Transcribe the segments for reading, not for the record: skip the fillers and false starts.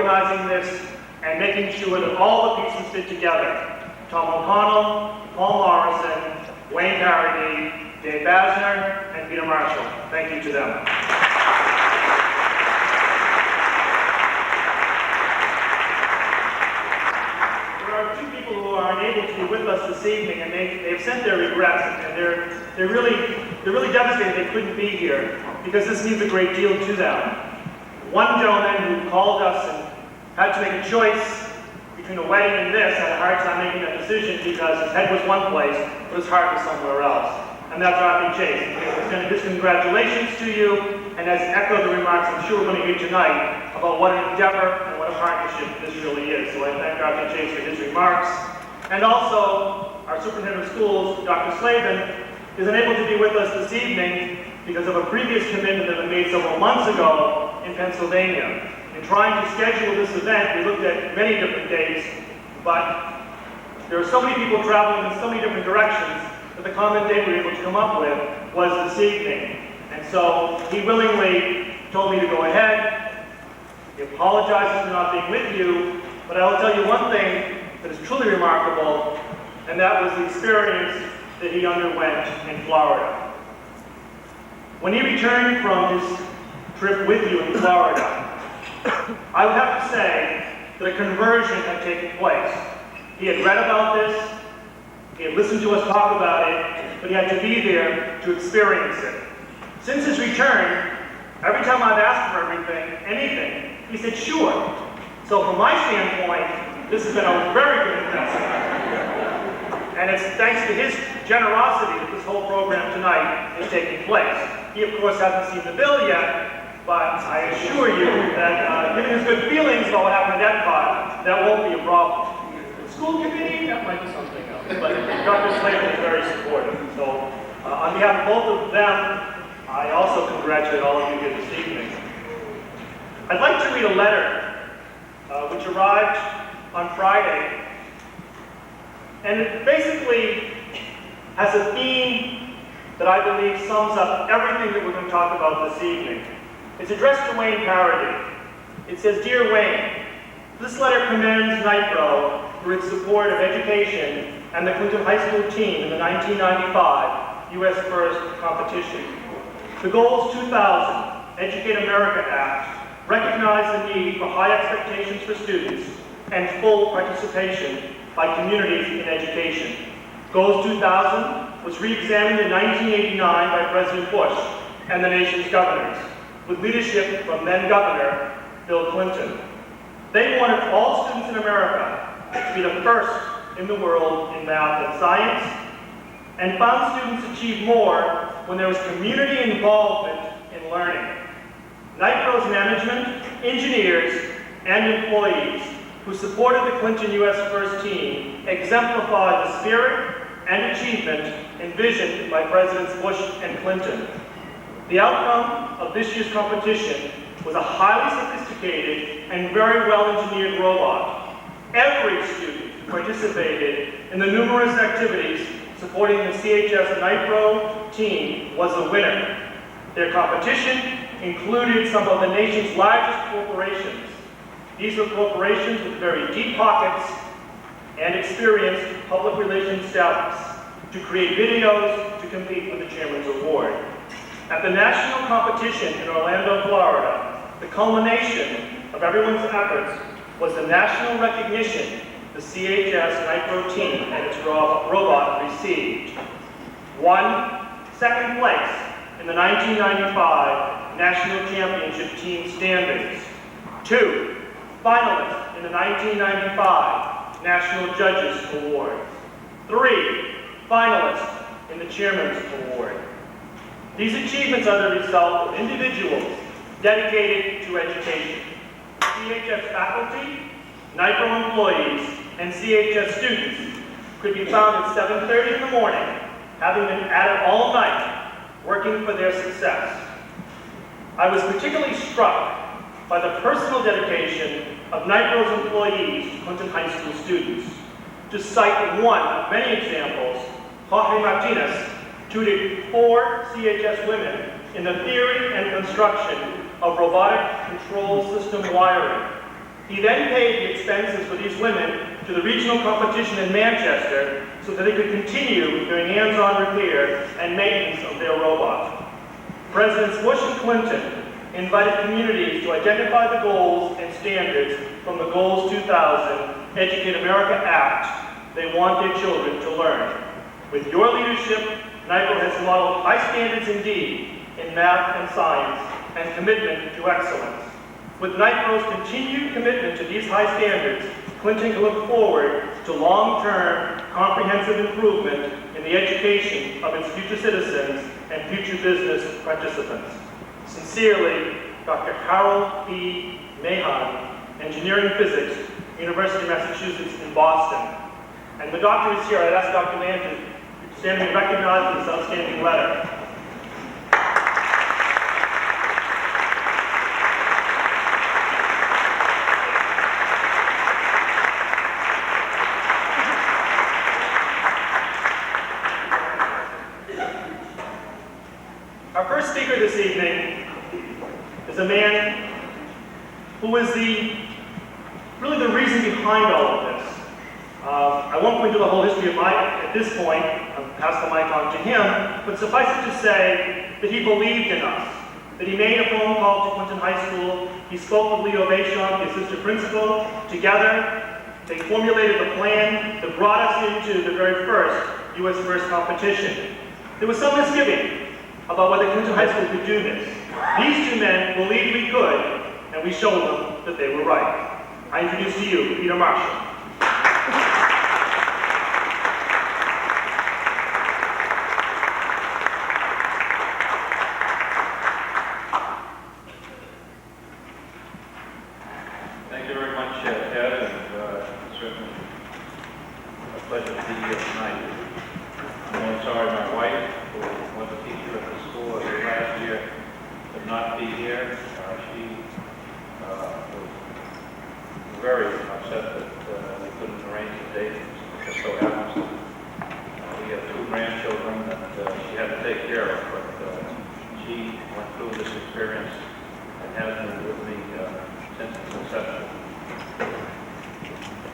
organizing this and making sure that all the pieces fit together. Tom O'Connell, Paul Morrison, Wayne Carrigy, Dave Basner, and Peter Marshall. Thank you to them. There are two people who are unable to be with us this evening, and they've sent their regrets, and they're really devastated they couldn't be here, because this means a great deal to them. One gentleman who called us and had to make a choice between a wedding and this had a hard time making that decision because his head was one place, but his heart was somewhere else. And that's Arthur Chase. We extend his congratulations to you, and as echo the remarks I'm sure we're going to hear tonight about what an endeavor and what a partnership this really is. So I thank Arthur Chase for his remarks. And also, our superintendent of schools, Dr. Slavin, is unable to be with us this evening because of a previous commitment that was made several months ago in Pennsylvania. In trying to schedule this event, we looked at many different dates, but there are so many people traveling in so many different directions that the common date we were able to come up with was this evening. And so he willingly told me to go ahead. He apologizes for not being with you, but I will tell you one thing that is truly remarkable, and that was the experience that he underwent in Florida. When he returned from his trip with you in Florida, I would have to say that a conversion had taken place. He had read about this, he had listened to us talk about it, but he had to be there to experience it. Since his return, every time I've asked for anything, he said, sure. So from my standpoint, this has been a very good investment. And it's thanks to his generosity that this whole program tonight is taking place. He, of course, hasn't seen the bill yet, but I assure you that given his good feelings about what happened at Epcot, that won't be a problem. The school committee, that might be something else. But Dr. Slavin is very supportive. So on behalf of both of them, I also congratulate all of you here this evening. I'd like to read a letter which arrived on Friday. And it basically has a theme that I believe sums up everything that we're going to talk about this evening. It's addressed to Wayne Carrigy. It says, Dear Wayne, this letter commends NIPRO for its support of education and the Clinton High School team in the 1995 U.S. First competition. The Goals 2000 Educate America Act recognized the need for high expectations for students and full participation by communities in education. Goals 2000 was re-examined in 1989 by President Bush and the nation's governors, with leadership from then Governor Bill Clinton. They wanted all students in America to be the first in the world in math and science, and found students achieve more when there was community involvement in learning. NIPRO's management, engineers, and employees who supported the Clinton U.S. First team exemplified the spirit and achievement envisioned by Presidents Bush and Clinton. The outcome of this year's competition was a highly sophisticated and very well-engineered robot. Every student participated in the numerous activities supporting the CHS NIPRO team was a winner. Their competition included some of the nation's largest corporations. These were corporations with very deep pockets and experienced public relations staffs to create videos to compete for the Chairman's Award. At the national competition in Orlando, Florida, the culmination of everyone's efforts was the national recognition the CHS NIPRO team and its robot received. 1, second place in the 1995 National Championship Team Standings. 2, finalist in the 1995 National Judges Award. 3, finalist in the Chairman's Award. These achievements are the result of individuals dedicated to education. CHS faculty, NIPRO employees, and CHS students could be found at 7:30 in the morning, having been at it all night, working for their success. I was particularly struck by the personal dedication of NIPRO's employees to Clinton High School students. To cite one of many examples, Jorge Martinez tutored 4 CHS women in the theory and construction of robotic control system wiring. He then paid the expenses for these women to the regional competition in Manchester so that they could continue doing hands-on repair and maintenance of their robot. Presidents Bush and Clinton invited communities to identify the goals and standards from the Goals 2000 Educate America Act they want their children to learn. With your leadership, NIPO has modeled high standards indeed in math and science and commitment to excellence. With NIPO's continued commitment to these high standards, Clinton can look forward to long-term, comprehensive improvement in the education of its future citizens and future business participants. Sincerely, Dr. Harold B. Mahan, Engineering Physics, University of Massachusetts in Boston. And the doctor is here. I'd ask Dr. Mann to stand and be recognized for this outstanding letter. Our first speaker this evening is a man who is really the reason behind all of this. I won't go into the whole history of at this point. I'll pass the mic on to him, but suffice it to say that he believed in us, that he made a phone call to Clinton High School, he spoke with Leo Vachon, the assistant principal. Together, they formulated a plan that brought us into the very first U.S. First competition. There was some misgiving about whether Clinton High School could do this. These two men believed we could, and we showed them that they were right. I introduce to you Peter Marshall. Thank you very much, Ted, and it's certainly a pleasure to be here tonight. I'm really sorry my wife, who was a teacher at the school last year, could not be here. She was very upset that we couldn't arrange the date. It just so happens that we have two grandchildren that she had to take care of, but she went through this experience and has been with me since its inception.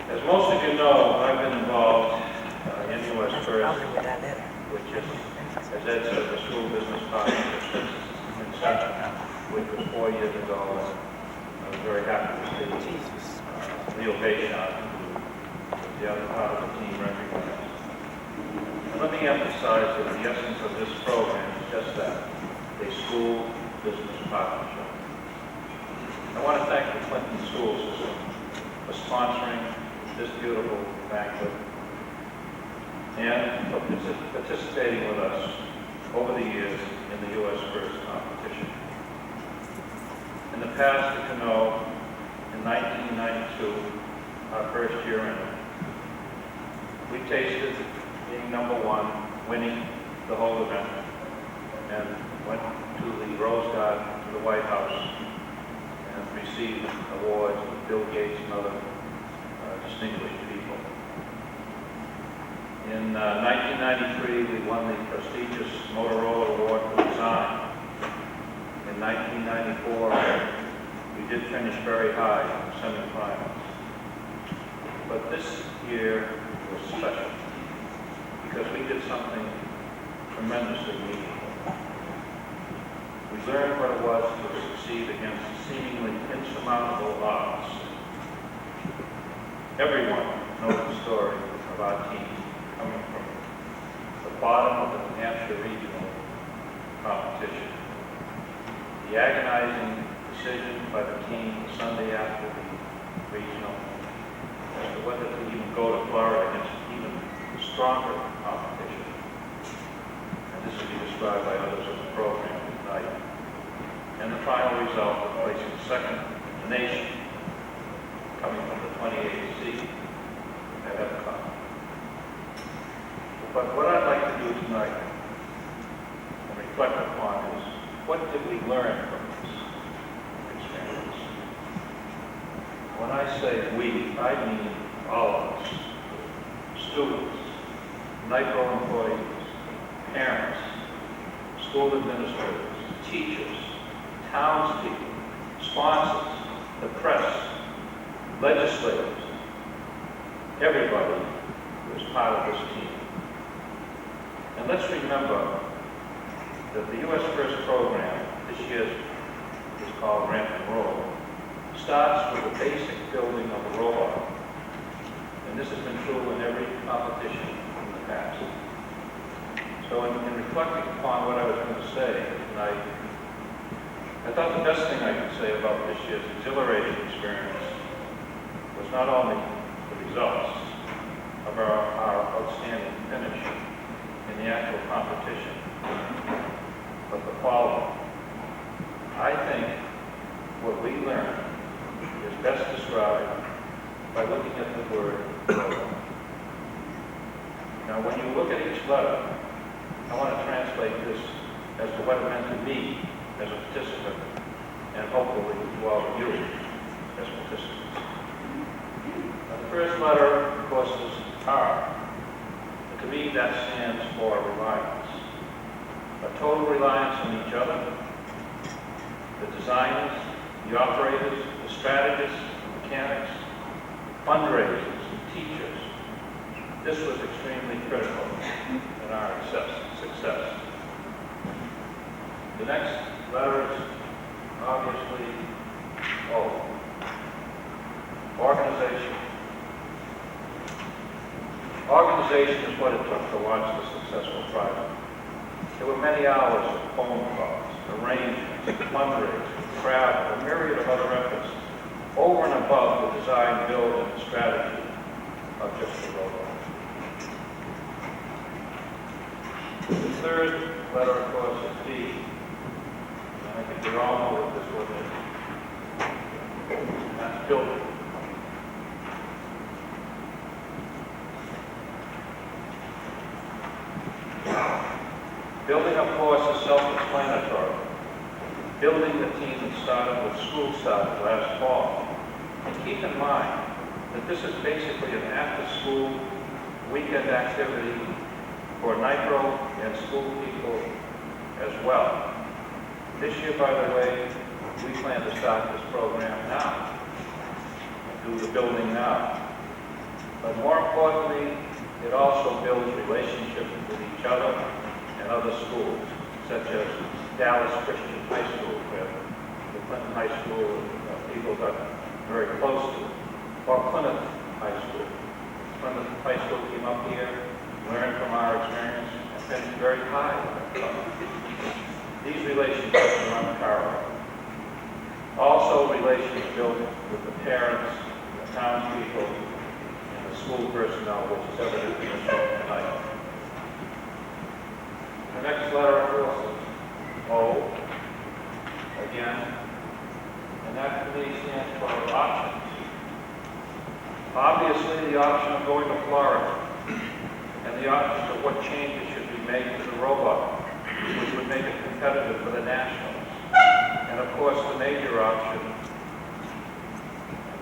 As most of you know, I've been involved in U.S. First, which is, as Ed said, the school business partnership since its inception, which was 4 years ago, and I was very happy to see Leo Vachon, the other part of the team, recognized. And let me emphasize that the essence of this program is just that, a school business partnership. I want to thank the Clinton School System for sponsoring this beautiful banquet and for participating with us over the years in the U.S. First competition. In the past, as you know, in 1992, our first year in it, we tasted being number one, winning the whole event, and went to the Rose Garden, to the White House, and received awards with Bill Gates and other distinguished people. In 1993, we won the prestigious Motorola Award for Design. In 1994, we did finish very high in the semifinals. But this year was special because we did something tremendously meaningful. We learned what it was to succeed against seemingly insurmountable odds. Everyone knows the story of our team coming from the bottom of the New Hampshire regional competition. The agonizing decision by the team the Sunday after the regional as to whether to even go to Florida against even stronger competition. And this will be described by others of the program tonight. And the final result of placing second in the nation, coming from the 28th seed at Epcot. But what I'd like to do tonight and reflect upon is, what did we learn from this experience? When I say we, I mean all of us. Students, NIPO employees, parents, school administrators, teachers, townspeople, sponsors, the press, legislators, everybody was part of this team. And let's remember that the U.S. First program, this year's is called Ramp and Roll, starts with the basic building of a robot. And this has been true in every competition in the past. So in reflecting upon what I was going to say tonight, I thought the best thing I could say about this year's exhilarating experience was not only the results of our outstanding finish in the actual competition, but the following. I think what we learned is best described by looking at the word robot. Now, when you look at each letter, I want to translate this as to what it meant to me as a participant, and hopefully to all of you as participants. Now, the first letter, of course, is R. And to me, that stands for reliance. A total reliance on each other, the designers, the operators, the strategists, the mechanics, fundraisers, teachers. This was extremely critical in our success. The next letter is obviously O. Organization. Organization is what it took to launch the successful project. There were many hours of phone calls, arrangements, fundraising, travel, a myriad of other efforts over and above the design, build, and strategy of just the robot. The third letter, of course, is D. And I think we all know what this one is. And that's building. Building, of course, is self-explanatory. Building the team that started with school started last fall. And keep in mind that this is basically an after-school weekend activity for NIPRO and school people as well. This year, by the way, we plan to start this program now and do the building now. But more importantly, it also builds relationships with each other and other schools, such as Dallas Christian High School, where the Clinton High School people got very close to, or Plymouth High School. Plymouth High School came up here, learned from our experience, and finished very high. These relationships are unparalleled. Also, relations built with the parents, the townspeople, and the school personnel, which is evident in the show tonight. The next letter, of course, is O, again, and that for me stands for options. Obviously, the option of going to Florida, and the options of what changes should be made to the robot, which would make it competitive for the nationals. And of course, the major option,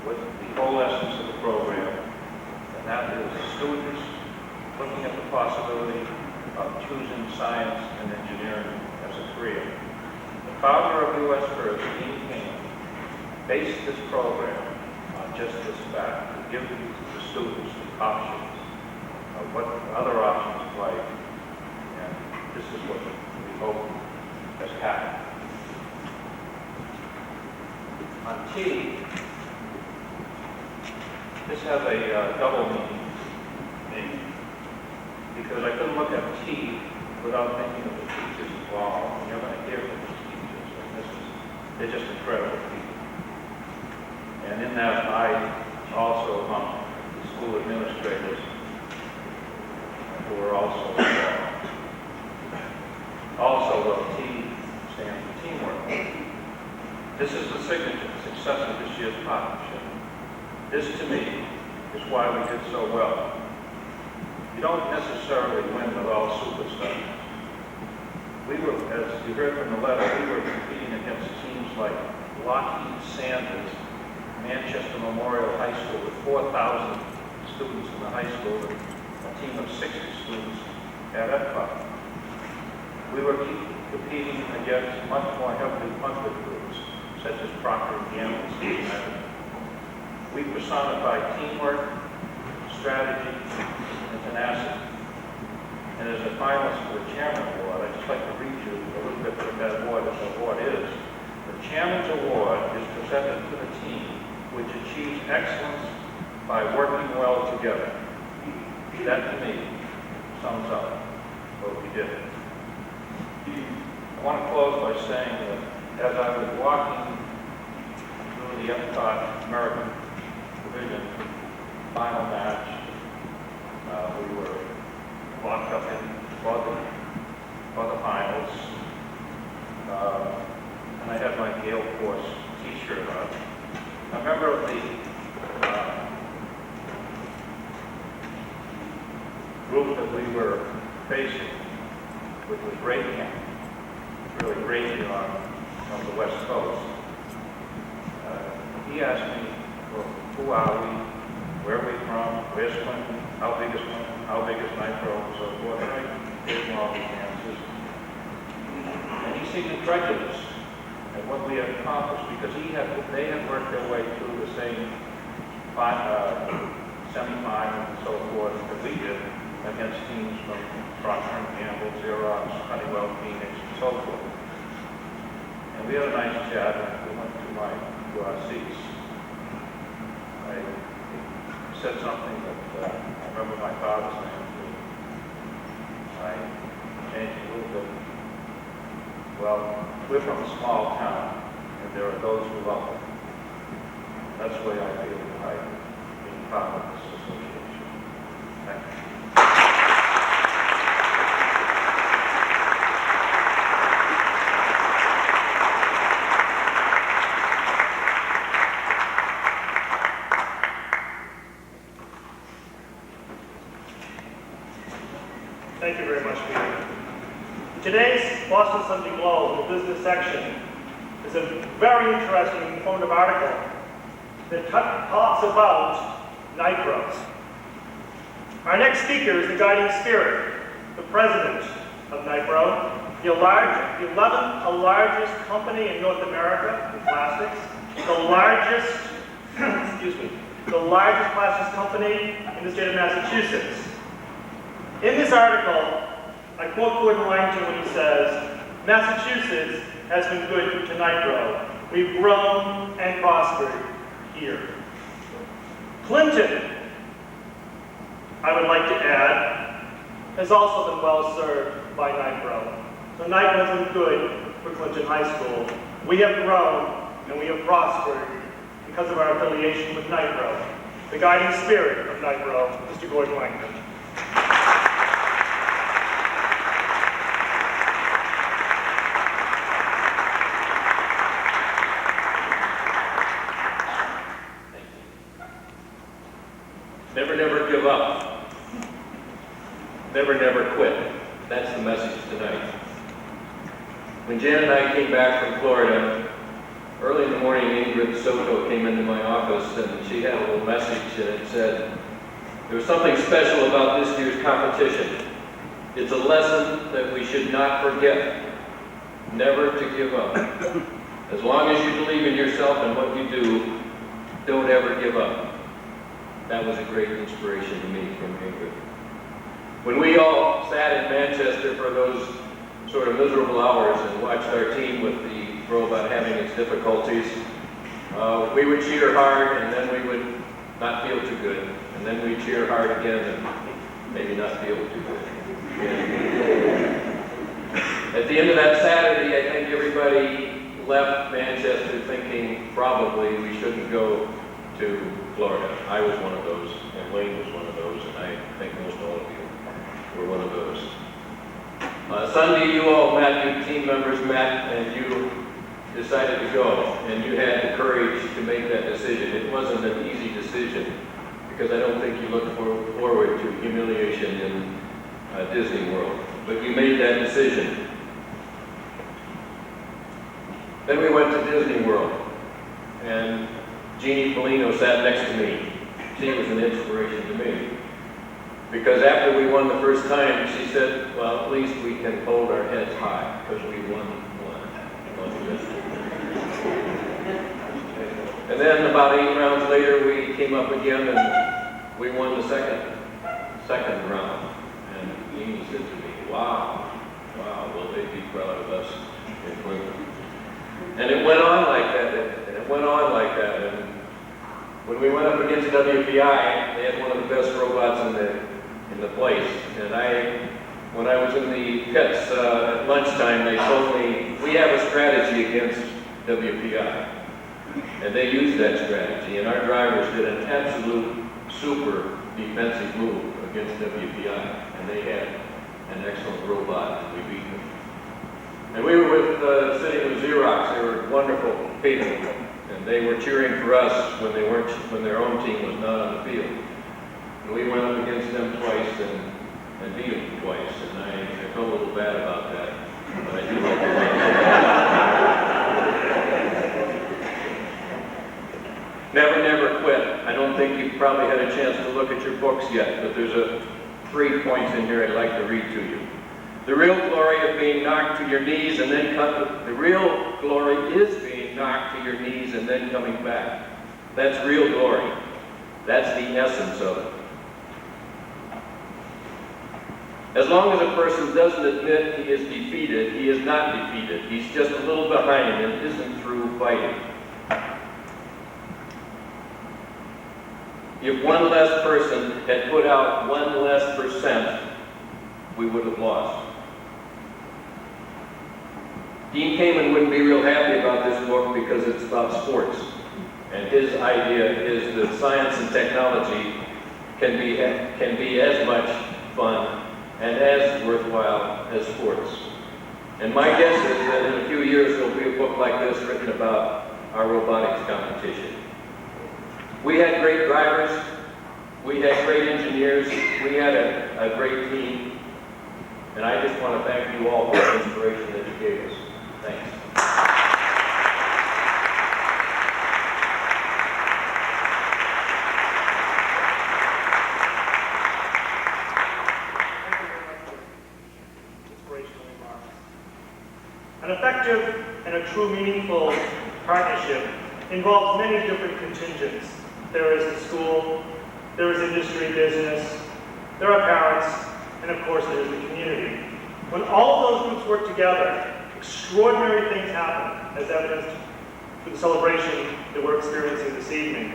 with the whole essence of the program, and that is students looking at the possibility of choosing science and engineering as a career. The founder of U.S. First, Dean King, based this program on just this fact, to give the students the options of what other options like, and this is what we hope has happened. On T, this has a double meaning, because I couldn't look at T without thinking of the teachers involved. You're going to hear from these teachers, and they're just incredible people. And in that, I also among the school administrators who are also involved. Also, the T stands for teamwork. This is the signature success of this year's partnership. This, to me, is why we did so well. You don't necessarily win with all superstars. We were, as you heard from the letter, we were competing against teams like Lockheed Sanders, Manchester Memorial High School with 4,000 students in the high school, and a team of 60 students at Epcot. We were competing against much more heavily funded groups, such as Procter & Gamble. We We personify teamwork, strategy, and tenacity. And as a finalist for the Chairman Award, I'd just like to read you a little bit what that award is. The Chairman's Award is presented to the team which achieves excellence by working well together. That, to me, sums up what we did. I want to close by saying that as I was walking through the Epcot American Division final match, we were locked up in for the finals, and I had my Gale Force t-shirt on. A member of the group that we were facing, which was raging, really raging on the West Coast, he asked me, well, who are we? Where are we from? Where's Clinton? How big is Clinton? How big is Nitro? And so forth. And I gave him all these answers. And he seemed incredulous at what we had accomplished because they had worked their way through the same semifinals and so forth that we did against teams from Procter & Gamble, Xerox, Honeywell, Phoenix, and so forth. And we had a nice chat, and we went to our seats. I said something that I remember my father saying to me. I changed a little bit. Well, we're from a small town, and there are those who love it. That's the way I feel tonight, being part of this association. Thank you. Thank you very much, Peter. Today's Boston Sunday Globe, the business section, is a very interesting and informative article that talks about Nitros. Our next speaker is the guiding spirit, the president of Nitro, the 11th largest company in North America in plastics, the largest, the largest plastics company in the state of Massachusetts. In this article, I quote Gordon Langton when he says, Massachusetts has been good to Nitro. We've grown and prospered here. Clinton, I would like to add, has also been well served by Nitro. So Nitro has been good for Clinton High School. We have grown and we have prospered because of our affiliation with Nitro. The guiding spirit of Nitro, Mr. Gordon Langton. Never, never give up. Never, never quit. That's the message tonight. When Jan and I came back from Florida, early in the morning, Ingrid Soto came into my office and she had a little message and it said, there was something special about this year's competition. It's a lesson that we should not forget. Never to give up. As long as you believe in yourself and what you do, don't ever give up. That was a great inspiration to me from Ingrid. When we all sat in Manchester for those sort of miserable hours and watched our team with the robot having its difficulties, we would cheer hard and then we would not feel too good. And then we'd cheer hard again and maybe not feel too good. At the end of that Saturday, I think everybody left Manchester thinking probably we shouldn't go to Florida. I was one of those, and Wayne was one of those, and I think most all of you were one of those. Sunday, you all met, you team members met, and you decided to go, and you had the courage to make that decision. It wasn't an easy decision, because I don't think you looked forward to humiliation in Disney World, but you made that decision. Then we went to Disney World, and Jeannie Polino sat next to me. She was an inspiration to me. Because after we won the first time, she said, well, at least we can hold our heads high, because we won one. And then about 8 rounds later, we came up again and we won the second round. And Dean said to me, wow, will they be proud of us in Cleveland? And it went on like that, and it went on like that. And when we went up against WPI, they had one of the best robots in the place. And when I was in the pits at lunchtime, they told me, we have a strategy against WPI. And they used that strategy, and our drivers did an absolute super defensive move against WPI. And they had an excellent robot, and we beat them. And we were sitting with Xerox. They were wonderful people, and they were cheering for us when their own team was not on the field. And we went up against them twice and beat them twice, and I felt a little bad about that, but I do like the Never quit. I don't think you've probably had a chance to look at your books yet, but there's 3 points in here I'd like to read to you. The real glory of being knocked to your knees and then the real glory is being knocked to your knees and then coming back. That's real glory. That's the essence of it. As long as a person doesn't admit he is defeated, he is not defeated. He's just a little behind and isn't through fighting. If one less person had put out 1 less percent, we would have lost. Dean Kamen wouldn't be real happy about this book because it's about sports. And his idea is that science and technology can be as much fun and as worthwhile as sports. And my guess is that in a few years there'll be a book like this written about our robotics competition. We had great drivers, we had great engineers, we had a great team, and I just want to thank you all for the inspiration that you gave us. Thanks. Inspirational remarks. An effective and a true meaningful partnership involves many different contingents. There is the school, there is industry, business, there are parents, and of course there is the community. When all of those groups work together, extraordinary things happen, as evidenced through the celebration that we're experiencing this evening.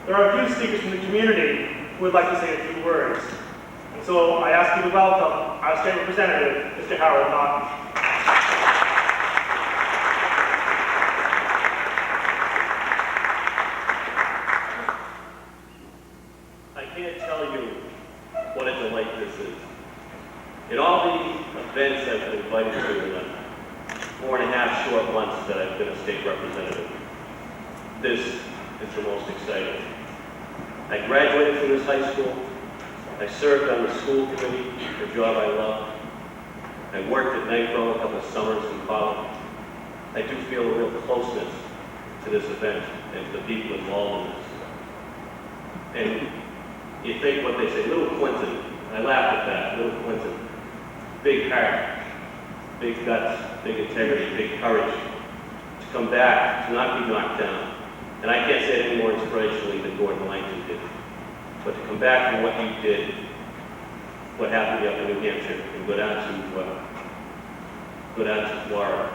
There are a few speakers from the community who would like to say a few words. And so I ask you to welcome our state representative, Mr. Harold Naughton. I can't tell you what a delight this is. In all the events I've been invited to in the 4.5 short months that I've been a state representative, this is the most exciting. I graduated from this high school. I served on the school committee, a job I love. I worked at Nitro a couple of summers in college. I do feel a real closeness to this event and to the people involved in this. And you think what they say, little Clinton, I laugh at that, little Clinton. Big heart, big guts, big integrity, big courage to come back, to not be knocked down. And I can't say it any more inspirationally than Gordon Langton did. But to come back from what you did, what happened to you up in New Hampshire, and go down to Florida,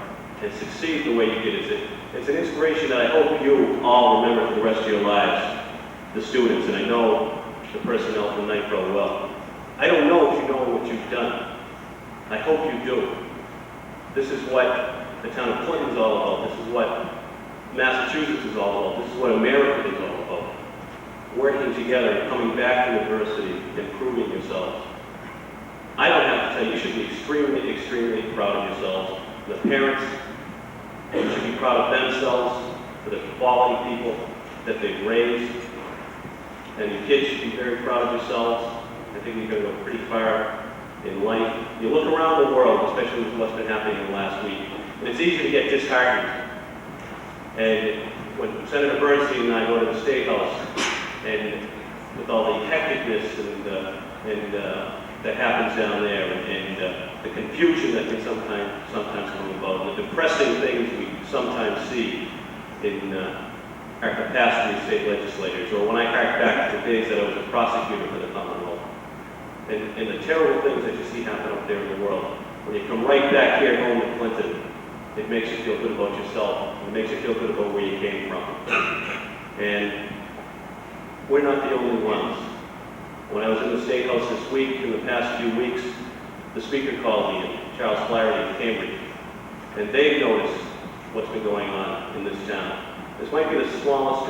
and succeed the way you did, it's an inspiration that I hope you all remember for the rest of your lives, the students, and I know the personnel from Nitro well. I don't know if you know what you've done. I hope you do. This is what the town of Clinton is all about. This is what Massachusetts is all about. This is what America is all about. Working together and coming back from adversity, improving yourselves. I don't have to tell you, you should be extremely, extremely proud of yourselves. The parents, they should be proud of themselves for the quality people that they've raised. And your kids should be very proud of yourselves. I think you're going to go pretty far in life. You look around the world, especially with what's been happening in the last week, and it's easy to get disheartened. And when Senator Bernstein and I go to the State House, and with all the hecticness and that happens down there, and the confusion that can sometimes come about, the depressing things we sometimes see in the past three state legislators, or when I hark back to the days that I was a prosecutor for the Commonwealth, and the terrible things that you see happen up there in the world, when you come right back here home to Clinton, it makes you feel good about yourself. It makes you feel good about where you came from. And we're not the only ones. When I was in the State House this week, in the past few weeks, the Speaker called me, Charles Flaherty in Cambridge, and they've noticed what's been going on in this town. This might be the smallest,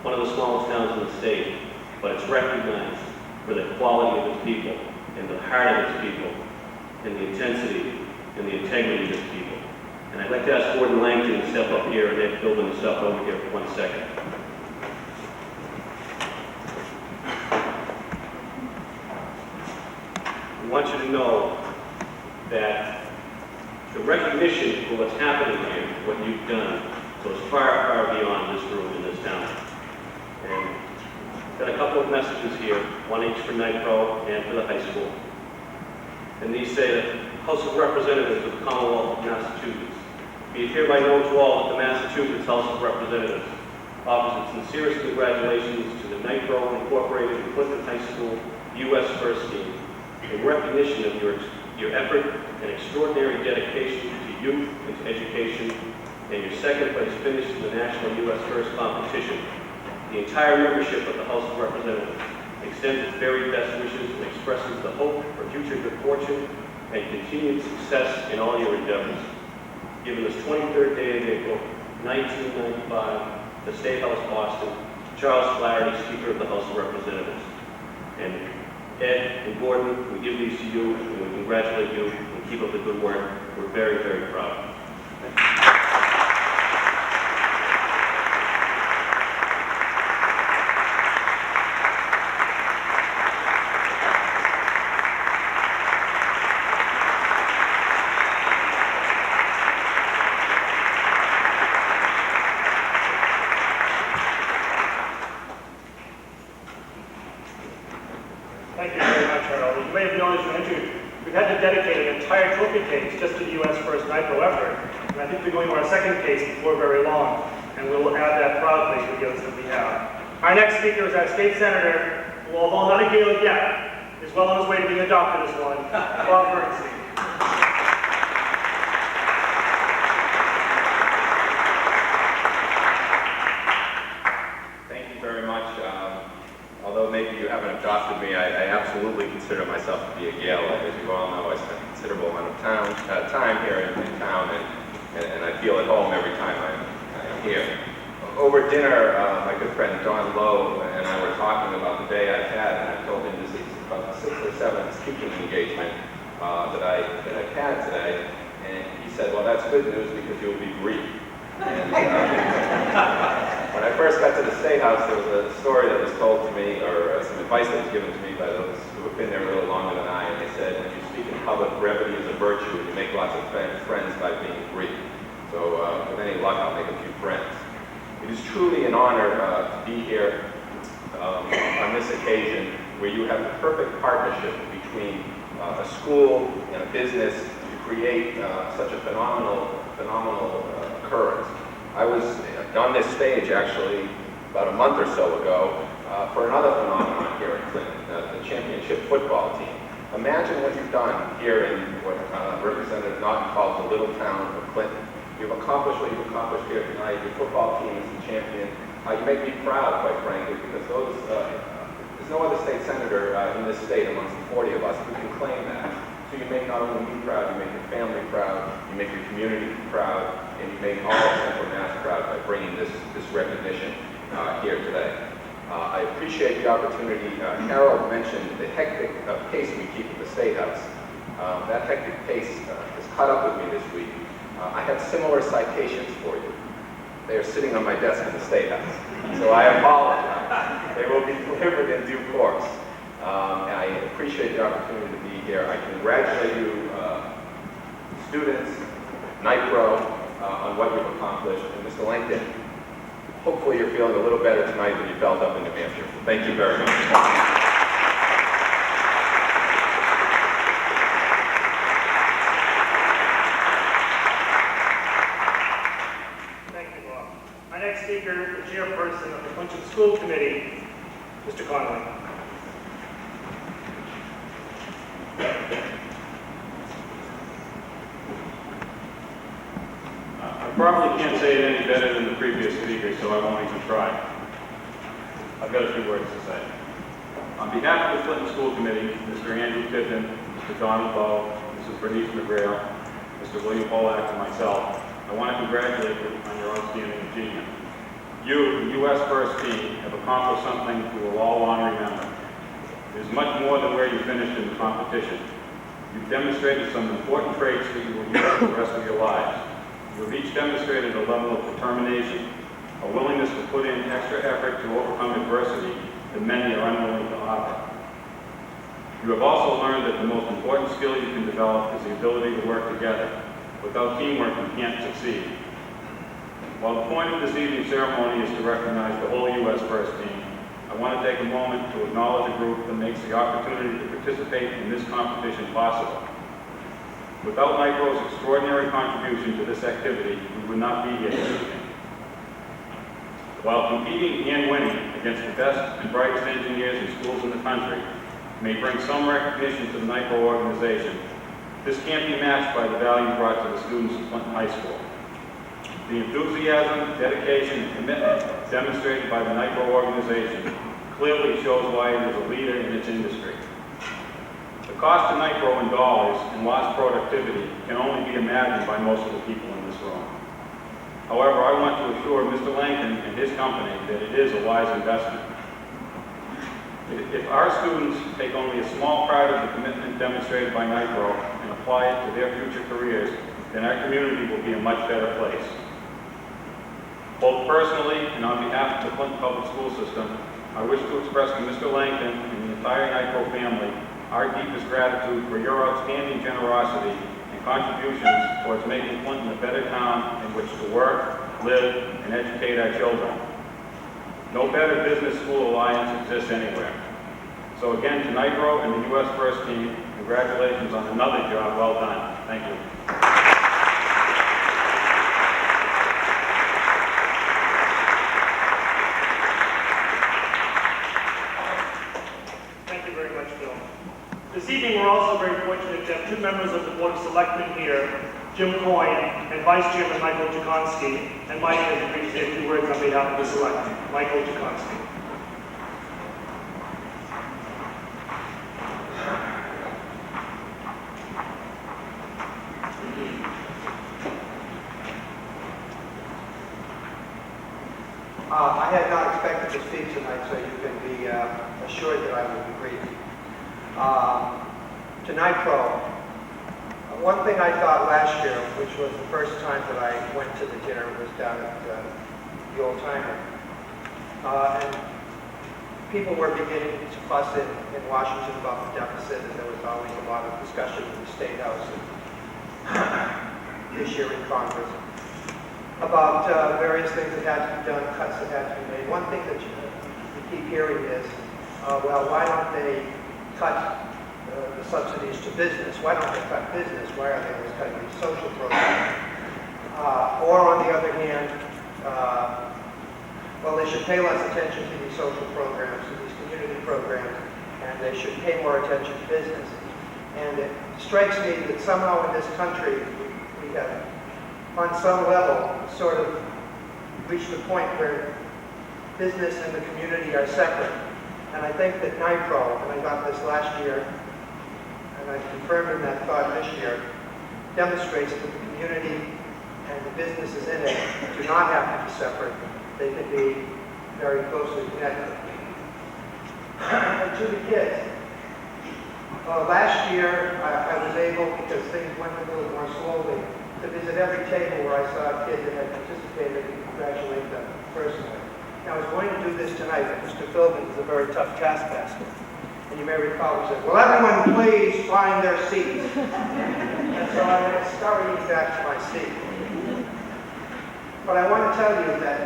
one of the smallest towns in the state, but it's recognized for the quality of its people, and the heart of its people, and the intensity and the integrity of its people. And I'd like to ask Gordon Langton to step up here and have building this up over here for 1 second. I want you to know that the recognition for what's happening here, what you've done, goes far, far beyond this room in this town. And I've got a couple of messages here, one each for Nitro and for the high school. And these say that House of Representatives of the Commonwealth of Massachusetts, be it hereby known to all that the Massachusetts House of Representatives offers its sincerest congratulations to the Nitro Incorporated and Clinton High School U.S. First Team in recognition of your effort and extraordinary dedication to youth and to education, and your second place finish in the National U.S. First competition. The entire membership of the House of Representatives extends its very best wishes and expresses the hope for future good fortune and continued success in all your endeavors. Given this 23rd day of April, 1995, the State House, Boston, Charles Flaherty, Speaker of the House of Representatives. And Ed and Gordon, we give these to you, and we congratulate you, and keep up the good work. We're very, very proud. Thank you very much, Harold. You may have noticed in the entry, we've had to dedicate an entire trophy case just to the U.S. First Nitro effort. And I think we're going to our second case before very long, and we'll add that proudly to the gifts that we have. Our next speaker is our state senator, who, although not a Gaelic yet, is well on his way to being adopted as one, Bob Bernstein. Thank you very much. Although maybe you haven't adopted me, I absolutely consider myself to be a Gael. As you all know, I spent a considerable amount of time here in town, and I feel at home every time I'm here. Over dinner, my good friend Don Lowe and I were talking about the day I've had, and I told him this is about the 6th or 7th speaking engagement that I've had today, and he said, well, that's good news because you'll be brief. And when I first got to the State House, there was a story that was told to me, or some advice that was given to me by those who have been there a little longer than I, and they said, when you speak in public, brevity is a virtue, and you make lots of friends by being brief. So with any luck, I'll make a few friends. It is truly an honor to be here on this occasion where you have the perfect partnership between a school and a business to create such a phenomenal occurrence. I was on this stage actually about a month or so ago for another phenomenon here in Clinton, the championship football team. Imagine what you've done here in what Representative Naughton calls the little town of Clinton. You've accomplished what you've accomplished here tonight. Your football team is the champion. You make me proud, quite frankly, because there's no other state senator in this state amongst the 40 of us who can claim that. So you make not only me proud, you make your family proud, you make your community proud, and you make all of Central Mass proud by bringing this recognition here today. I appreciate the opportunity. Harold mentioned the hectic pace we keep at the State House. That hectic pace has caught up with me this week. I have similar citations for you. They are sitting on my desk in the State House. So I apologize. They will be delivered in due course. I appreciate the opportunity to be here. I congratulate you, students, NIPRO, on what you've accomplished. And Mr. Langton, hopefully you're feeling a little better tonight than you felt up in New Hampshire. Thank you very much. Speaker, the chair Committee, Mr. Connolly. I probably can't say it any better than the previous speaker, so I won't even try. I've got a few words to say. On behalf of the Clinton School Committee, Mr. Andrew Pittman, Mr. Donald Lowe, Mrs. Bernice McGrail, Mr. William Polak, and myself, I want to congratulate you on your outstanding achievement. You, the U.S. First Team, have accomplished something we will all long remember. It is much more than where you finished in the competition. You've demonstrated some important traits that you will use for the rest of your lives. You have each demonstrated a level of determination, a willingness to put in extra effort to overcome adversity that many are unwilling to offer. You have also learned that the most important skill you can develop is the ability to work together. Without teamwork, you can't succeed. While the point of this evening's ceremony is to recognize the whole U.S. First Team, I want to take a moment to acknowledge a group that makes the opportunity to participate in this competition possible. Without NIPRO's extraordinary contribution to this activity, we would not be here this evening. While competing and winning against the best and brightest engineers and schools in the country may bring some recognition to the NIPRO organization, this can't be matched by the value brought to the students of Clinton High School. The enthusiasm, dedication, and commitment demonstrated by the NIPRO organization clearly shows why it is a leader in its industry. The cost to NIPRO in dollars and lost productivity can only be imagined by most of the people in this room. However, I want to assure Mr. Langton and his company that it is a wise investment. If our students take only a small part of the commitment demonstrated by NIPRO and apply it to their future careers, then our community will be a much better place. Both personally and on behalf of the Clinton Public School System, I wish to express to Mr. Langton and the entire NIPRO family our deepest gratitude for your outstanding generosity and contributions towards making Clinton a better town in which to work, live, and educate our children. No better business-school alliance exists anywhere. So again, to NIPRO and the U.S. First Team, congratulations on another job well done. Thank you. Thank you very much, Bill. This evening, we're also very fortunate to have two members of the Board of Selectmen here, Jim Coyne and Vice Chairman Michael Jakonski. And Mike has agreed to say a few words on behalf of the selectmen. Michael Jakonski. I had not expected to speak tonight, so you can be assured that I will be brief. To NIPRO, one thing I thought last year, which was the first time that I went to the dinner, was down at the Old Timer. And people were beginning to fuss in Washington about the deficit, and there was always a lot of discussion in the State House and this year in Congress about various things that had to be done, cuts that had to be made. One thing that you keep hearing is, well, why don't they cut the subsidies to business? Why don't they cut business? Why are they always cutting these social programs? Or on the other hand, well, they should pay less attention to these social programs, to these community programs, and they should pay more attention to business. And it strikes me that somehow in this country, we have, on some level, sort of reached a point where business and the community are separate. And I think that NIPRO, and I got this last year, and I confirmed in that thought this year, demonstrates that the community and the businesses in it do not have to be separate. They can be very closely connected. And to the kids, last year I was able, because things went a little more slowly, to visit every table where I saw a kid that had participated and congratulate them personally. Now, I was going to do this tonight, but Mr. Philbin is a very tough taskmaster. And you may recall, he said, "Will everyone please find their seats?" And so I went scurrying back to my seat. But I want to tell you that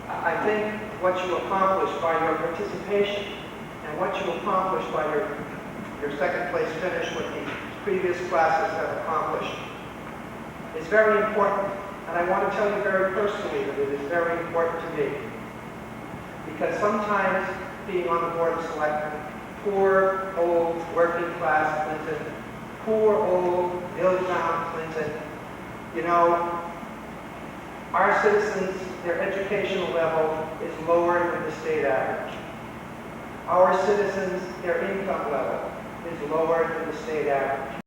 I think what you accomplished by your participation and what you accomplished by your second place finish, what the previous classes have accomplished, is very important. And I want to tell you very personally that it is very important to me. because sometimes being on the Board of Selectmen, poor, old, working class Clinton, poor, old, village-bound Clinton, you know, our citizens, their educational level is lower than the state average. Our citizens, their income level is lower than the state average.